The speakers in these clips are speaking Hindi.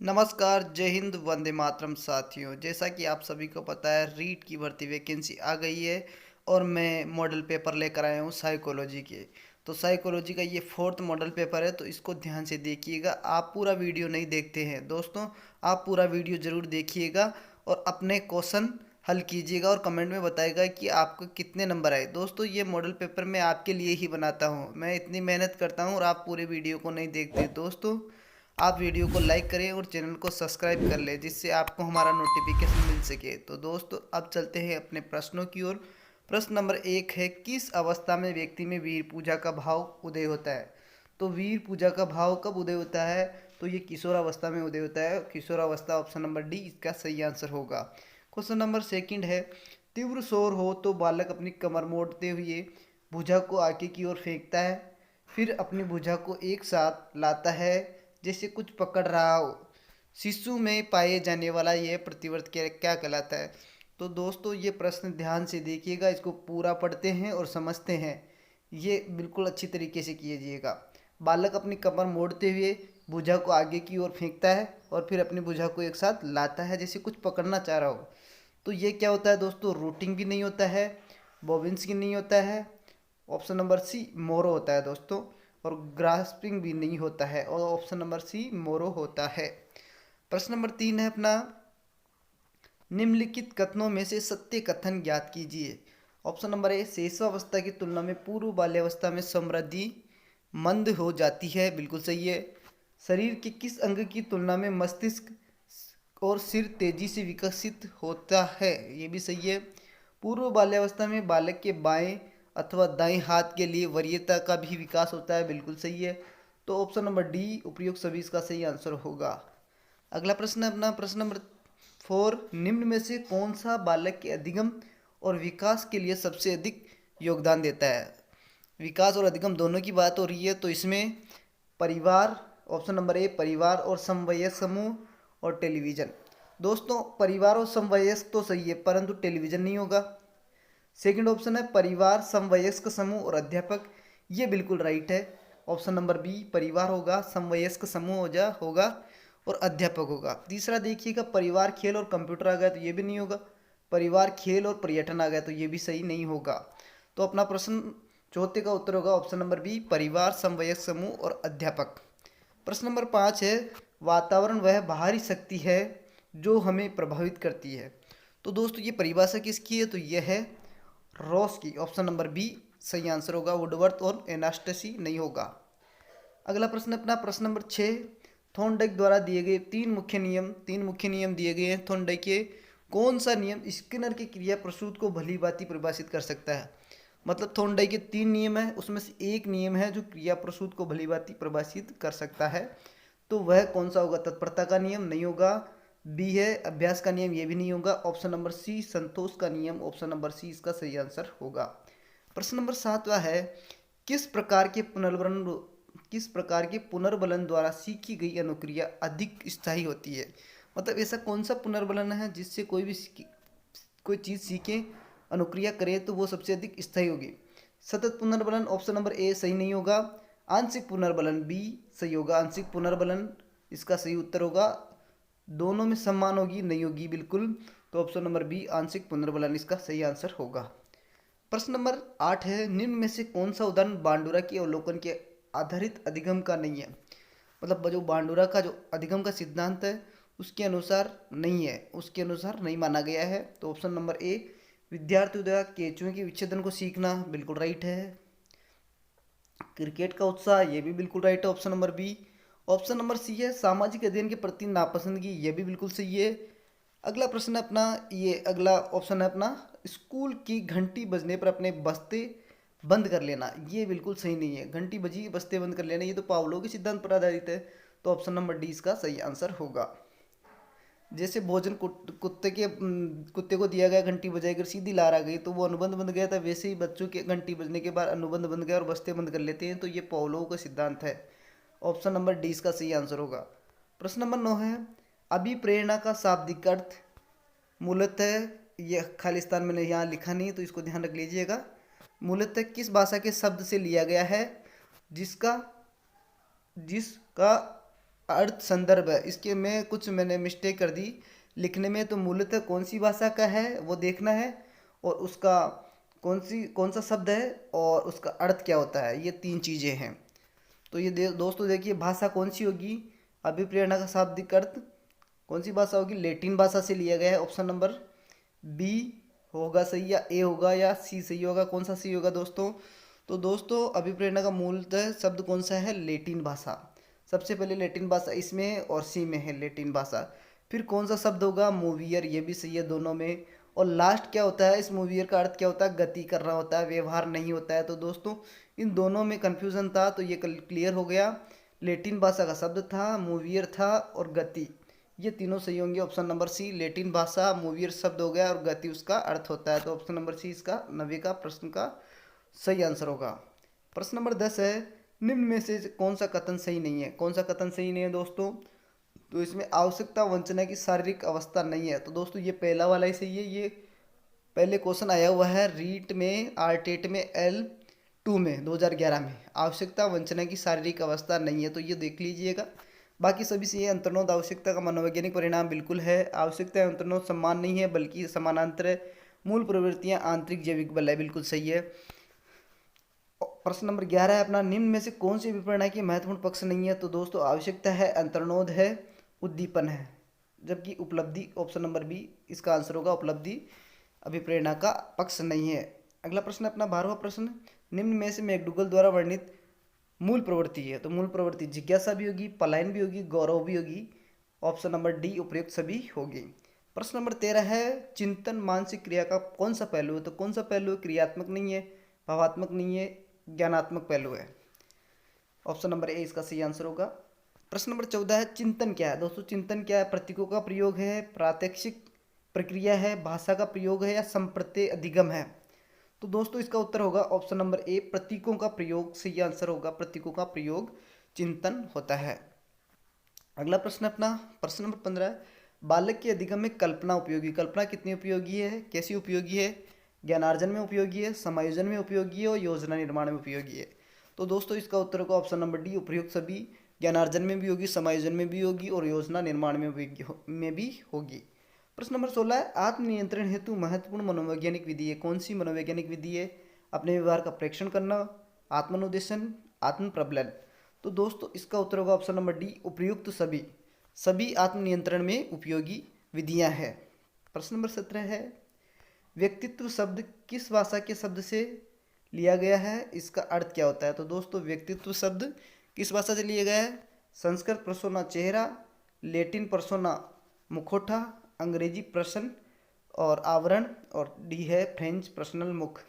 नमस्कार, जय हिंद, वंदे मातरम साथियों। जैसा कि आप सभी को पता है रीट की भर्ती वैकेंसी आ गई है और मैं मॉडल पेपर लेकर आया हूँ साइकोलॉजी के। तो साइकोलॉजी का ये फोर्थ मॉडल पेपर है, तो इसको ध्यान से देखिएगा। आप पूरा वीडियो नहीं देखते हैं दोस्तों, आप पूरा वीडियो ज़रूर देखिएगा और अपने क्वेश्चन हल कीजिएगा और कमेंट में बताइएगा कि आपको कितने नंबर आए। दोस्तों ये मॉडल पेपर मैं आपके लिए ही बनाता हूँ, मैं इतनी मेहनत करता हूँ और आप पूरे वीडियो को नहीं देखते। दोस्तों आप वीडियो को लाइक करें और चैनल को सब्सक्राइब कर लें, जिससे आपको हमारा नोटिफिकेशन मिल सके। तो दोस्तों अब चलते हैं अपने प्रश्नों की ओर। प्रश्न नंबर 1 है, किस अवस्था में व्यक्ति में वीर पूजा का भाव उदय होता है? तो वीर पूजा का भाव कब उदय होता है? तो ये किशोरावस्था में उदय होता है। किशोरावस्था, ऑप्शन नंबर डी इसका सही आंसर होगा। क्वेश्चन नंबर 2 है, तीव्र शोर हो तो बालक अपनी कमर मोड़ते हुए भुजा को आगे की ओर फेंकता है, फिर अपनी भुजा को एक साथ लाता है जैसे कुछ पकड़ रहा हो। शिशु में पाए जाने वाला यह प्रतिवर्त क्या कहलाता है? तो दोस्तों ये प्रश्न ध्यान से देखिएगा, इसको पूरा पढ़ते हैं और समझते हैं। ये बिल्कुल अच्छी तरीके से कीजिएगा। बालक अपनी कमर मोड़ते हुए भुजा को आगे की ओर फेंकता है और फिर अपनी भुजा को एक साथ लाता है जैसे कुछ पकड़ना चाह रहा हो। तो ये क्या होता है दोस्तों? रूटिंग भी नहीं होता है, बॉबिन्स की नहीं होता है, ऑप्शन नंबर सी मोरो होता है दोस्तों, और ग्रास्पिंग भी नहीं होता है, और ऑप्शन नंबर सी मोरो होता है। प्रश्न नंबर 3 है अपना, निम्नलिखित कथनों में से सत्य कथन ज्ञात कीजिए। ऑप्शन नंबर ए, शैशवावस्था की तुलना में पूर्व बाल्यावस्था में समृद्धि मंद हो जाती है, बिल्कुल सही है। शरीर के किस अंग की तुलना में मस्तिष्क और सिर तेजी से विकसित होता है? ये भी सही है। पूर्व बाल्यावस्था में बालक के बाएं अथवा दाएं हाथ के लिए वरीयता का भी विकास होता है, बिल्कुल सही है। तो ऑप्शन नंबर डी उपयुक्त सभी इसका सही आंसर होगा। अगला प्रश्न है अपना प्रश्न नंबर 4, निम्न में से कौन सा बालक के अधिगम और विकास के लिए सबसे अधिक योगदान देता है? विकास और अधिगम दोनों की बात हो रही है, तो इसमें परिवार, ऑप्शन नंबर ए परिवार और समवयस्क समूह और टेलीविज़न। दोस्तों परिवार और समवयस्क तो सही है, परंतु टेलीविज़न नहीं होगा। सेकंड ऑप्शन है परिवार, समवयस्क समूह और अध्यापक, ये बिल्कुल राइट है। ऑप्शन नंबर बी परिवार होगा, समवयस्क समूह होगा और अध्यापक होगा। तीसरा देखिएगा, परिवार खेल और कंप्यूटर आ गया तो ये भी नहीं होगा। परिवार खेल और पर्यटन आ गया तो ये भी सही नहीं होगा। तो अपना प्रश्न चौथे का उत्तर होगा ऑप्शन नंबर बी परिवार, समवयस्क समूह और अध्यापक। प्रश्न नंबर 5 है, वातावरण वह बाहरी शक्ति है जो हमें प्रभावित करती है। तो दोस्तों ये परिभाषा किसकी है? तो यह है रॉस की, ऑप्शन नंबर बी सही आंसर होगा। वुडवर्थ और एनास्टेसी नहीं होगा। अगला प्रश्न अपना प्रश्न नंबर 6, थॉर्नडाइक द्वारा दिए गए तीन मुख्य नियम दिए गए हैं। थॉर्नडाइक के कौन सा नियम स्किनर की क्रिया प्रसूत को भली भांति परिभाषित कर सकता है? मतलब थॉर्नडाइक के 3 नियम है, उसमें से एक नियम है जो क्रिया प्रसूत को भली भांति परिभाषित कर सकता है। तो वह कौन सा होगा? तत्परता का नियम नहीं होगा। बी है अभ्यास का नियम, ये भी नहीं होगा। ऑप्शन नंबर सी संतोष का नियम, ऑप्शन नंबर सी इसका सही आंसर होगा। प्रश्न नंबर 7वां है, किस प्रकार के पुनर्बलन किस प्रकार के पुनर्बलन द्वारा सीखी गई अनुक्रिया अधिक स्थायी होती है? मतलब ऐसा कौन सा पुनर्बलन है जिससे कोई चीज़ सीखे, अनुक्रिया करे तो वो सबसे अधिक स्थायी होगी? सतत पुनर्बलन, ऑप्शन नंबर ए सही नहीं होगा। आंशिक पुनर्बलन बी सही होगा। आंशिक पुनर्बलन इसका सही उत्तर होगा। दोनों में समान होगी नहीं होगी बिल्कुल। तो ऑप्शन नंबर बी आंशिक पुनर्बलन इसका सही आंसर होगा। प्रश्न नंबर 8 है, निम्न में से कौन सा उदाहरण बांडुरा के अवलोकन के आधारित अधिगम का नहीं है? मतलब जो बांडुरा का जो अधिगम का सिद्धांत है उसके अनुसार नहीं है, उसके अनुसार नहीं माना गया है। तो ऑप्शन नंबर ए विद्यार्थियों द्वारा केंचुए के विच्छेदन को सीखना बिल्कुल राइट है। क्रिकेट का उत्साह, ये भी बिल्कुल राइट है, option number B. Option number C है सामाजिक अध्ययन के प्रति नापसंदगी, ये भी बिल्कुल सही है। अगला प्रश्न है अपना, ये अगला ऑप्शन है अपना, स्कूल की घंटी बजने पर अपने बस्ते बंद कर लेना, ये बिल्कुल सही नहीं है। घंटी बजी बस्ते बंद कर लेना, ये तो पावलो के सिद्धांत पर आधारित है। तो ऑप्शन नंबर डी इसका सही आंसर होगा। जैसे भोजन कुत्ते को दिया गया, घंटी बजाई कर सीधी लार आ गई तो वो अनुबंध बंध गया था, वैसे ही बच्चों के घंटी बजने के बाद अनुबंध बंध गया और बस्ते बंद कर लेते हैं, तो ये पावलोव का सिद्धांत है। ऑप्शन नंबर डी इसका सही आंसर होगा। प्रश्न नंबर 9 है, अभिप्रेरणा का शाब्दिक अर्थ मूलतः, यह खालिस्तान मैंने यहाँ लिखा नहीं तो इसको ध्यान रख लीजिएगा, मूलतः किस भाषा के शब्द से लिया गया है जिसका जिसका अर्थ संदर्भ है, इसके में कुछ मैंने मिस्टेक कर दी लिखने में, तो मूलतः कौन सी भाषा का है वो देखना है, और उसका कौन सा शब्द है और उसका अर्थ क्या होता है, ये तीन चीज़ें हैं। तो ये दोस्तों देखिए, भाषा कौन सी होगी, अभिप्रेरणा का शाब्दिक अर्थ कौन सी भाषा होगी, लेटिन भाषा से लिया गया है। ऑप्शन नंबर बी होगा सही, या ए होगा, या सी सही होगा, कौन सा सी होगा दोस्तों। तो दोस्तों अभिप्रेरणा का मूलतः शब्द कौन सा है, लेटिन भाषा। सबसे पहले लेटिन भाषा इसमें और सी में है लेटिन भाषा। फिर कौन सा शब्द होगा, मूवियर, ये भी सही है दोनों में। और लास्ट क्या होता है, इस मूवियर का अर्थ क्या होता है, गति करना होता है, व्यवहार नहीं होता है। तो दोस्तों इन दोनों में कन्फ्यूज़न था, तो ये क्लियर हो गया। लेटिन भाषा का शब्द था, मूवियर था, और गति, ये तीनों सही होंगे। ऑप्शन नंबर सी, लेटिन भाषा, मूवियर शब्द हो गया और गति उसका अर्थ होता है। तो ऑप्शन नंबर सी इसका 90 का प्रश्न का सही आंसर होगा। प्रश्न नंबर 10 है, निम्न में से कौन सा कथन सही नहीं है। कौन सा कथन सही नहीं है दोस्तों, तो इसमें आवश्यकता वंचना की शारीरिक अवस्था नहीं है। तो दोस्तों ये पहला वाला ही सही है, ये पहले क्वेश्चन आया हुआ है रीट में, आरटेट में, L2 में 2011 में, आवश्यकता वंचना की शारीरिक अवस्था नहीं है, तो ये देख लीजिएगा। बाकी सभी से ये अंतर्नोद आवश्यकता का मनोवैज्ञानिक परिणाम बिल्कुल है। आवश्यकता अंतर्नोद सम्मान नहीं है, बल्कि समानांतर मूल प्रवृत्तियां आंतरिक जैविक बल है, बिल्कुल सही है। प्रश्न नंबर 11 है अपना, निम्न में से कौन सी विप्रेरणा की महत्वपूर्ण पक्ष नहीं है। तो दोस्तों आवश्यकता है, अंतर्नोद है, उद्दीपन है, जबकि उपलब्धि ऑप्शन नंबर बी इसका आंसर होगा, उपलब्धि अभिप्रेरणा का पक्ष नहीं है। अगला प्रश्न अपना 12वां प्रश्न, निम्न में से मैकडूगल द्वारा वर्णित मूल प्रवृत्ति है। तो मूल प्रवृत्ति जिज्ञासा भी होगी, पलायन भी होगी, गौरव भी होगी। ऑप्शन नंबर डी उपयुक्त सभी होगी। प्रश्न नंबर 13 है, चिंतन मानसिक क्रिया का कौन सा पहलू है। तो कौन सा पहलू है, क्रियात्मक नहीं है, भावात्मक नहीं है, ज्ञानात्मक पहलू है। ऑप्शन नंबर ए इसका सही आंसर होगा। प्रश्न नंबर 14 है, चिंतन क्या है। दोस्तों चिंतन क्या है, प्रतीकों का प्रयोग है, प्रात्यक्षिक प्रक्रिया है, भाषा का प्रयोग है, या संप्रत्यय अधिगम है। तो दोस्तों इसका उत्तर होगा ऑप्शन नंबर ए, प्रतीकों का प्रयोग सही आंसर होगा। प्रतीकों का प्रयोग चिंतन होता है। अगला प्रश्न अपना प्रश्न नंबर 15, बालक के अधिगम में कल्पना उपयोगी। कल्पना कितनी उपयोगी है, कैसी उपयोगी है, ज्ञानार्जन में उपयोगी है, समायोजन में उपयोगी है, और योजना निर्माण में उपयोगी है। तो दोस्तों इसका उत्तर होगा ऑप्शन नंबर डी, उपयुक्त सभी। ज्ञानार्जन में भी होगी, समायोजन में भी होगी, और योजना निर्माण में भी होगी। प्रश्न नंबर 16 है, आत्मनियंत्रण हेतु महत्वपूर्ण मनोवैज्ञानिक विधि है। कौन सी मनोवैज्ञानिक विधि है, अपने व्यवहार का प्रेक्षण करना, आत्मनुदेशन, आत्म प्रबलन। तो दोस्तों इसका उत्तर होगा ऑप्शन नंबर डी, उपयुक्त सभी। सभी आत्मनियंत्रण में उपयोगी विधियां हैं। प्रश्न नंबर 17 है, व्यक्तित्व शब्द किस भाषा के शब्द से लिया गया है, इसका अर्थ क्या होता है। तो दोस्तों व्यक्तित्व शब्द किस भाषा से लिया गया है, संस्कृत पर्सोना चेहरा, लेटिन पर्सोना मुखौटा, अंग्रेजी प्रश्न और आवरण, और डी है फ्रेंच पर्सनल मुख।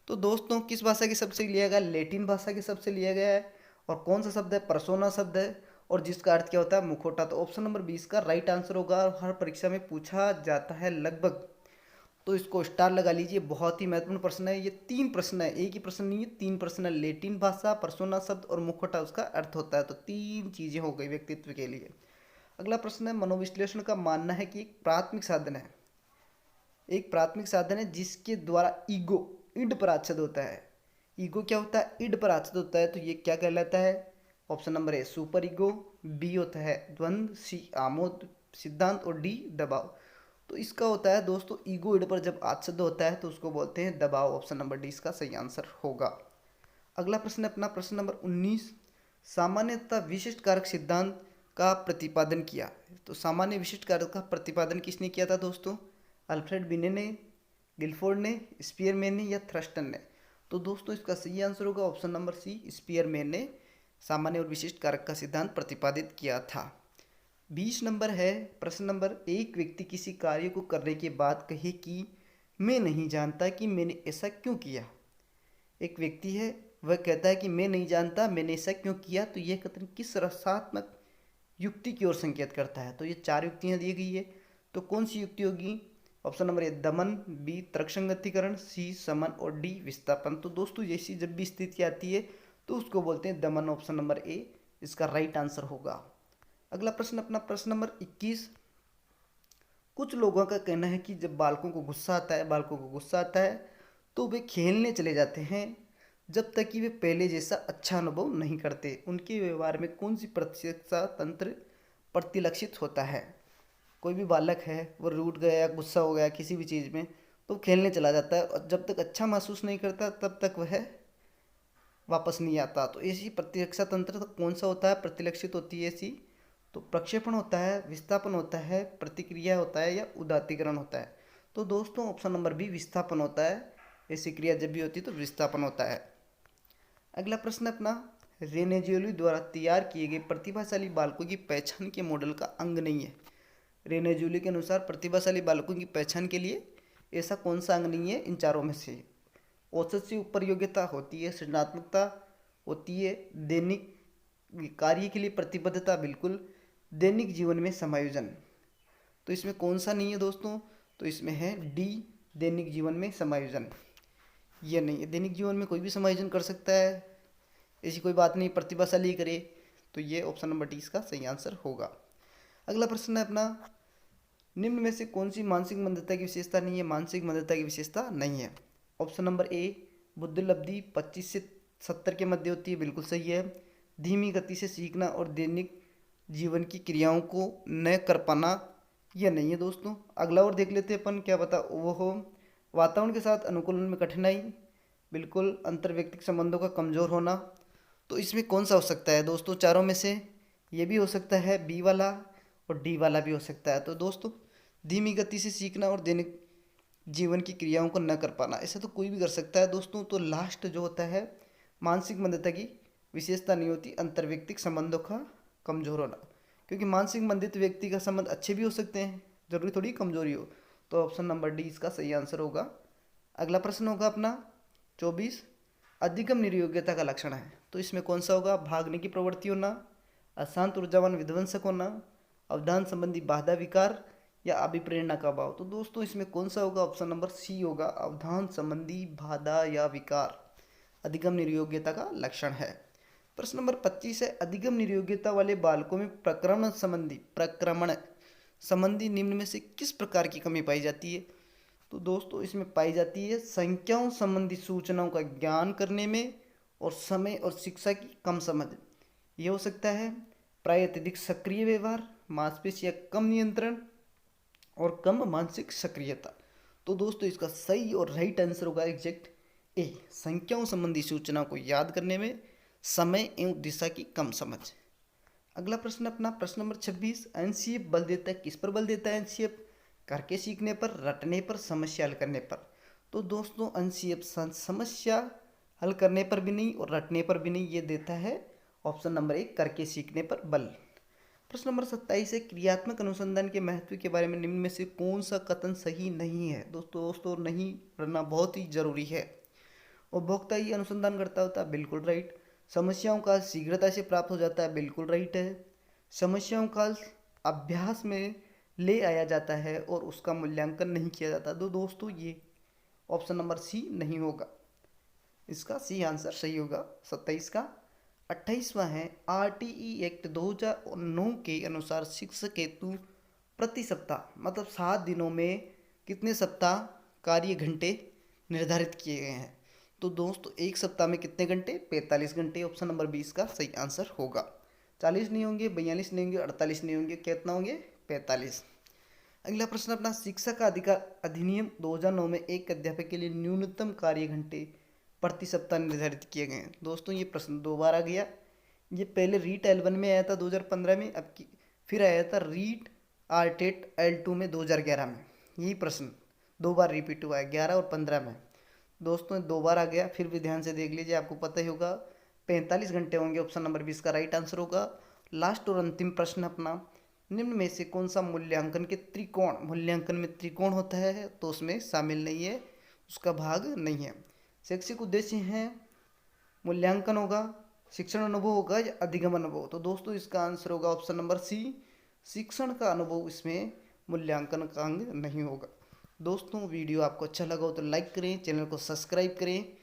तो दोस्तों किस भाषा के शब्द से लिया गया, लेटिन भाषा के शब्द से लिया गया है। और कौन सा शब्द है, पर्सोना शब्द है, और जिसका अर्थ क्या होता है, मुखौटा। तो ऑप्शन नंबर 20 का राइट आंसर होगा, और हर परीक्षा में पूछा जाता है लगभग। तो इसको स्टार लगा लीजिए, बहुत ही महत्वपूर्ण प्रश्न है। ये 3 प्रश्न है, एक ही प्रश्न नहीं है, 3 प्रश्न है। लेटिन भाषा, पर्सोना शब्द और मुखौटा उसका अर्थ होता है। तो 3 चीज़ें हो गई व्यक्तित्व के लिए। अगला प्रश्न है, मनोविश्लेषण का मानना है कि एक प्राथमिक साधन है, एक प्राथमिक साधन है जिसके द्वारा ईगो, इड पर आच्छद होता है। ईगो क्या होता है, इड पर आच्छद होता है। तो ये क्या कहलाता है, option number A super ego, B होता है द्वंद्व, सी आमोद सिद्धांत, और डी दबाव। तो इसका होता है दोस्तों, ईगो इड पर जब आच्छद होता है तो उसको बोलते हैं दबाव। ऑप्शन नंबर डी इसका सही आंसर होगा। अगला प्रश्न अपना प्रश्न नंबर 19, सामान्यतः विशिष्ट कारक सिद्धांत का प्रतिपादन किया। तो सामान्य विशिष्ट कारक का प्रतिपादन किसने किया था दोस्तों, अल्फ्रेड बिने ने, गिलफोर्ड ने, स्पीयरमैन ने, या थ्रस्टन ने। तो दोस्तों इसका सही आंसर होगा ऑप्शन नंबर सी, स्पीयरमैन ने सामान्य और विशिष्ट कारक का सिद्धांत प्रतिपादित किया था। 20 नंबर है प्रश्न नंबर, एक व्यक्ति किसी कार्य को करने के बाद कहे कि मैं नहीं जानता कि मैंने ऐसा क्यों किया। एक व्यक्ति है, वह कहता है कि मैं नहीं जानता मैंने ऐसा क्यों किया। तो यह कथन किस रसात्मक युक्ति की ओर संकेत करता है। तो ये 4 युक्तियां दी गई है, तो कौन सी युक्ति होगी, ऑप्शन नंबर ए दमन, बी तर्कसंगतिकरण, सी समन, और डी विस्थापन। तो दोस्तों जैसी जब भी स्थिति आती है तो उसको बोलते हैं दमन। ऑप्शन नंबर ए इसका राइट आंसर होगा। अगला प्रश्न अपना प्रश्न नंबर 21, कुछ लोगों का कहना है कि जब बालकों को गुस्सा आता है तो वे खेलने चले जाते हैं, जब तक कि वे पहले जैसा अच्छा अनुभव नहीं करते। उनके व्यवहार में कौन सी प्रतीक्षा तंत्र प्रतिलक्षित होता है? कोई भी बालक है, वो रूठ गया या गुस्सा हो गया किसी भी चीज़ में, तो खेलने चला जाता है और जब तक अच्छा महसूस नहीं करता तब तक वह वापस नहीं आता। तो ऐसी प्रतिरक्षा तंत्र तो कौन सा होता है, प्रतिलक्षित होती है ऐसी? तो प्रक्षेपण होता है, विस्थापन होता है, प्रतिक्रिया होता है या उदात्तीकरण होता है? तो दोस्तों ऑप्शन नंबर बी विस्थापन होता है। ऐसी क्रिया जब भी होती है तो विस्थापन होता है। अगला प्रश्न अपना, रेनेजियोली द्वारा तैयार किए गए प्रतिभाशाली बालकों की पहचान के मॉडल का अंग नहीं है। रेनेजुली के अनुसार प्रतिभाशाली बालकों की पहचान के लिए ऐसा कौन सा अंग नहीं है इन चारों में से? औसत से ऊपर योग्यता होती है, सृजनात्मकता होती है, दैनिक कार्य के लिए प्रतिबद्धता, बिल्कुल, दैनिक जीवन में समायोजन। तो इसमें कौन सा नहीं है दोस्तों? तो इसमें है डी, दैनिक जीवन में समायोजन। यह नहीं है, दैनिक जीवन में कोई भी समायोजन कर सकता है, ऐसी कोई बात नहीं प्रतिभाशाली करे। तो ये ऑप्शन नंबर डी इसका सही आंसर होगा। अगला प्रश्न है अपना, निम्न में से कौन सी मानसिक मंदता की विशेषता नहीं है? मानसिक मंदता की विशेषता नहीं है। ऑप्शन नंबर ए, बुद्धिलब्धि 25 से 70 के मध्य होती है, बिल्कुल सही है। धीमी गति से सीखना और दैनिक जीवन की क्रियाओं को न कर पाना, यह नहीं है दोस्तों। अगला और देख लेते हैं अपन, क्या बता वो हो, वातावरण के साथ अनुकूलन में कठिनाई, बिल्कुल, अंतर्व्यक्तिक संबंधों का कमजोर होना। तो इसमें कौन सा हो सकता है दोस्तों चारों में से? ये भी हो सकता है बी वाला और डी वाला भी हो सकता है। तो दोस्तों धीमी गति से सीखना और दैनिक जीवन की क्रियाओं को न कर पाना, ऐसा तो कोई भी कर सकता है दोस्तों। तो लास्ट जो होता है मानसिक मंदता की विशेषता नहीं होती, अंतर्व्यक्तिक संबंधों का कमजोर होना, क्योंकि मानसिक मंदित व्यक्ति का संबंध अच्छे भी हो सकते हैं, जरूरी थोड़ी कमजोरी हो। तो ऑप्शन नंबर डी इसका सही आंसर होगा। अगला प्रश्न होगा अपना 24, अधिगम निर्योग्यता का लक्षण है। तो इसमें कौन सा होगा? भागने की प्रवृत्ति होना, अशांत ऊर्जावान विध्वंसक होना, अवधान संबंधी बाधा विकार या अभिप्रेरणा का अभाव। तो दोस्तों इसमें कौन सा होगा? ऑप्शन नंबर सी होगा, अवधान संबंधी बाधा या विकार अधिगम निर्योग्यता का लक्षण है। प्रश्न नंबर 25 है, अधिगम निर्योग्यता वाले बालकों में प्रक्रमण संबंधी निम्न में से किस प्रकार की कमी पाई जाती है? तो दोस्तों इसमें पाई जाती है संख्याओं संबंधी सूचनाओं का ज्ञान करने में और समय और शिक्षा की कम समझ। यह हो सकता है प्राय अत्यधिक सक्रिय व्यवहार, मांसपेशियां कम नियंत्रण और कम मानसिक सक्रियता। तो दोस्तों इसका सही और राइट आंसर होगा एग्जैक्ट ए, संख्याओं संबंधी सूचनाओं को याद करने में समय एवं दिशा की कम समझ। अगला प्रश्न अपना प्रश्न नंबर 26, एनसीएफ बल देता है, किस पर बल देता है एनसीएफ? करके सीखने पर, रटने पर, समस्या हल करने पर। तो दोस्तों एनसीएफ समस्या हल करने पर भी नहीं और रटने पर भी नहीं, ये देता है ऑप्शन नंबर 1, करके सीखने पर बल। प्रश्न नंबर 27 है, क्रियात्मक अनुसंधान के महत्व के बारे में निम्न में से कौन सा कथन सही नहीं है? दोस्तों नहीं पढ़ना बहुत ही जरूरी है। उपभोक्ता ही अनुसंधान करता होता है, बिल्कुल राइट। समस्याओं का शीघ्रता से प्राप्त हो जाता है, बिल्कुल राइट है। समस्याओं का अभ्यास में ले आया जाता है और उसका मूल्यांकन नहीं किया जाता। तो दोस्तों ये ऑप्शन नंबर सी नहीं होगा, इसका सी आंसर सही होगा 27 का। 28वां है, आरटीई एक्ट 2009 के अनुसार शिक्षक हेतु प्रति सप्ताह मतलब 7 दिनों में कितने सप्ताह कार्य घंटे निर्धारित किए गए हैं? तो दोस्तों एक सप्ताह में कितने घंटे? 45 घंटे। ऑप्शन नंबर 20 का सही आंसर होगा। 40 नहीं होंगे, 42 नहीं होंगे, 48 नहीं होंगे, कितना होंगे? 45। अगला प्रश्न अपना, शिक्षा का अधिकार अधिनियम 2009 में एक अध्यापक के लिए न्यूनतम कार्य घंटे प्रति सप्ताह निर्धारित किए गए हैं। दोस्तों ये प्रश्न 2 बार आ गया, ये पहले रीट L1 में आया था 2015 में, अब की फिर आया था रीट आरटेट L2 में 2011 में। यही प्रश्न 2 बार रिपीट हुआ है, 11 और 15 में। दोस्तों 2 बार आ गया, फिर भी ध्यान से देख लीजिए, आपको पता ही होगा 45 घंटे होंगे। ऑप्शन नंबर 20 का राइट आंसर होगा। लास्ट और अंतिम प्रश्न अपना, निम्न में से कौन सा मूल्यांकन के त्रिकोण, मूल्यांकन में त्रिकोण होता है तो उसमें शामिल नहीं है, उसका भाग नहीं है। शैक्षिक उद्देश्य हैं, मूल्यांकन होगा, शिक्षण अनुभव होगा या अधिगम अनुभव? तो दोस्तों इसका आंसर होगा ऑप्शन नंबर सी, शिक्षण का अनुभव इसमें मूल्यांकन का अंग नहीं होगा। दोस्तों वीडियो आपको अच्छा लगा हो तो लाइक करें, चैनल को सब्सक्राइब करें